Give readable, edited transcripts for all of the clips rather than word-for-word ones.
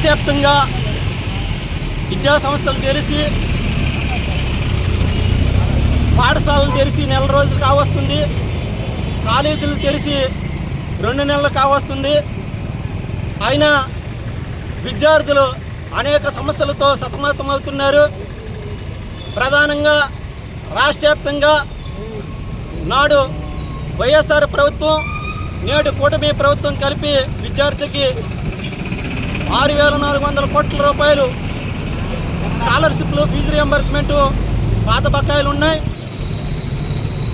రాష్ట్ర వ్యాప్తంగా విద్యా సంస్థలు తెరిచి పాఠశాలలు తెరిచి నెల రోజులు కావస్తుంది, కాలేజీలు తెరిచి 2 నెలలు కావస్తుంది. అయినా విద్యార్థులు అనేక సమస్యలతో సతమతమవుతున్నారు. ప్రధానంగా రాష్ట్ర వ్యాప్తంగా నాడు వైఎస్ఆర్ ప్రభుత్వం, నేడు కూటమి ప్రభుత్వం కలిపి విద్యార్థికి 6,400 కోట్ల రూపాయలు స్కాలర్షిప్లు, ఫీజు రియంబర్స్మెంటు పాత బకాయిలు ఉన్నాయి,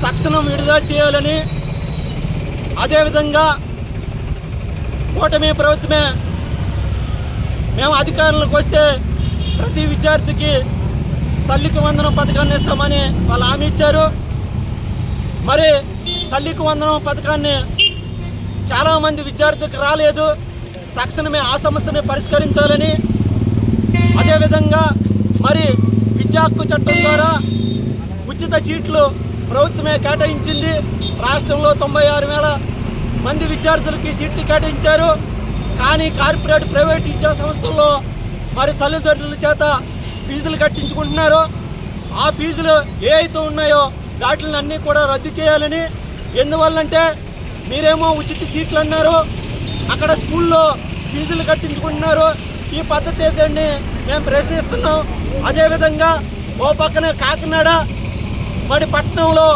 తక్షణం విడుదల చేయాలని. అదేవిధంగా కూటమి ప్రభుత్వమే మేము అధికారంలోకి వస్తే ప్రతి విద్యార్థికి తల్లికి వందనం పథకాన్ని ఇస్తామని వాళ్ళు హామీ ఇచ్చారు. మరి తల్లికి వందనం పథకాన్ని చాలామంది విద్యార్థులకు రాలేదు. తక్షణమే ఆ సమస్యని పరిష్కరించాలని. అదేవిధంగా మరి విద్యా హక్కు చట్టం ద్వారా ఉచిత సీట్లు ప్రభుత్వమే కేటాయించింది. రాష్ట్రంలో 96,000 మంది విద్యార్థులకి సీట్లు కేటాయించారు. కానీ కార్పొరేట్ ప్రైవేట్ విద్యా సంస్థల్లో మరి తల్లిదండ్రుల చేత ఫీజులు కట్టించుకుంటున్నారు. ఆ ఫీజులు ఏ అయితే ఉన్నాయో వాటిని అన్నీ కూడా రద్దు చేయాలని. ఎందువల్లంటే మీరేమో ఉచిత సీట్లు అన్నారు, అక్కడ స్కూల్లో ఫీజులు కట్టించుకుంటున్నారు. ఈ పద్ధతి ఏదండి మేము ప్రశ్నిస్తున్నాం. అదేవిధంగా ఓ పక్కన కాకినాడ మరి పట్టణంలో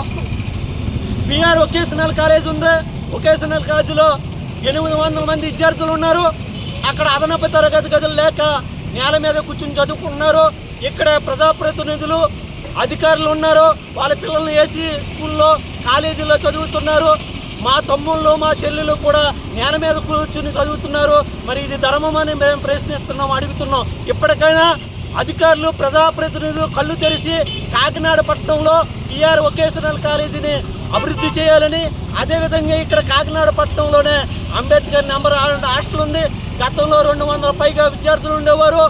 పిఆర్ వొకేషనల్ కాలేజ్ ఉంది. వొకేషనల్ కాలేజీలో 800 మంది విద్యార్థులు ఉన్నారు. అక్కడ అదనపు తరగతి గదులు లేక నేల మీద కూర్చుని చదువుకుంటున్నారు. ఇక్కడ ప్రజాప్రతినిధులు, అధికారులు ఉన్నారు, వాళ్ళ పిల్లల్ని వేసి స్కూల్లో కాలేజీల్లో చదువుతున్నారు. మా తమ్ముళ్ళు, మా చెల్లెలు కూడా నేల మీద కూర్చుని చదువుతున్నారు. మరి ఇది ధర్మం అని మేము ప్రశ్నిస్తున్నాం, అడుగుతున్నాం. ఇప్పటికైనా అధికారులు, ప్రజాప్రతినిధులు కళ్ళు తెరిచి కాకినాడ పట్టణంలో పిఆర్ వొకేషనల్ కాలేజీని అభివృద్ధి చేయాలని. అదేవిధంగా ఇక్కడ కాకినాడ పట్టణంలోనే అంబేద్కర్ నెంబర్ 1 హాస్టల్ ఉంది. గతంలో 200 పైగా విద్యార్థులు ఉండేవారు.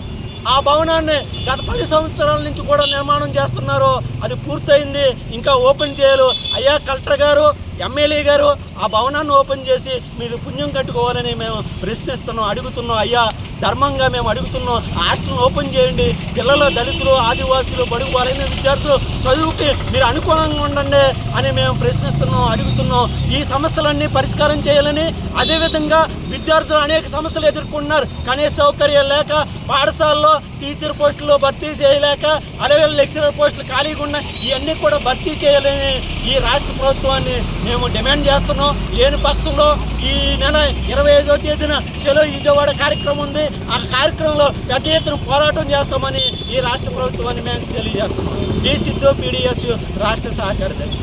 ఆ భవనాన్ని గత 10 సంవత్సరాల నుంచి కూడా నిర్మాణం చేస్తున్నారు. అది పూర్తయింది, ఇంకా ఓపెన్ చేయాలి. అయ్యా కలెక్టర్ గారు, ఎమ్మెల్యే గారు ఆ భవనాన్ని ఓపెన్ చేసి మీరు పుణ్యం కట్టుకోవాలని మేము ప్రశ్నిస్తున్నాం, అడుగుతున్నాం. అయ్యా ధర్మంగా మేము అడుగుతున్నాం, హాస్టల్ని ఓపెన్ చేయండి. పిల్లలు, దళితులు, ఆదివాసులు, బడుగు బలైన విద్యార్థులు చదువుకి మీరు అనుకూలంగా ఉండండి అని మేము ప్రశ్నిస్తున్నాం, అడుగుతున్నాం. ఈ సమస్యలన్నీ పరిష్కారం చేయాలని. అదేవిధంగా విద్యార్థులు అనేక సమస్యలు ఎదుర్కొంటున్నారు. కనీస సౌకర్యాలు లేక, పాఠశాలలో టీచర్ పోస్టులు భర్తీ చేయలేక, అలాగే లెక్చరర్ పోస్టులు ఖాళీగా ఉన్నాయి. ఇవన్నీ కూడా భర్తీ చేయాలని ఈ రాష్ట్ర ప్రభుత్వాన్ని మేము డిమాండ్ చేస్తున్నాం. లేని పక్షంలో ఈ నెల 25వ తేదీన చలో విజయవాడ కార్యక్రమం ఉంది. ఆ కార్యక్రమంలో పెద్ద ఎత్తున పోరాటం చేస్తామని ఈ రాష్ట్ర ప్రభుత్వాన్ని మేము తెలియజేస్తున్నాం. బి సిద్ధు, PDSU రాష్ట్ర సహకార్యదర్శి.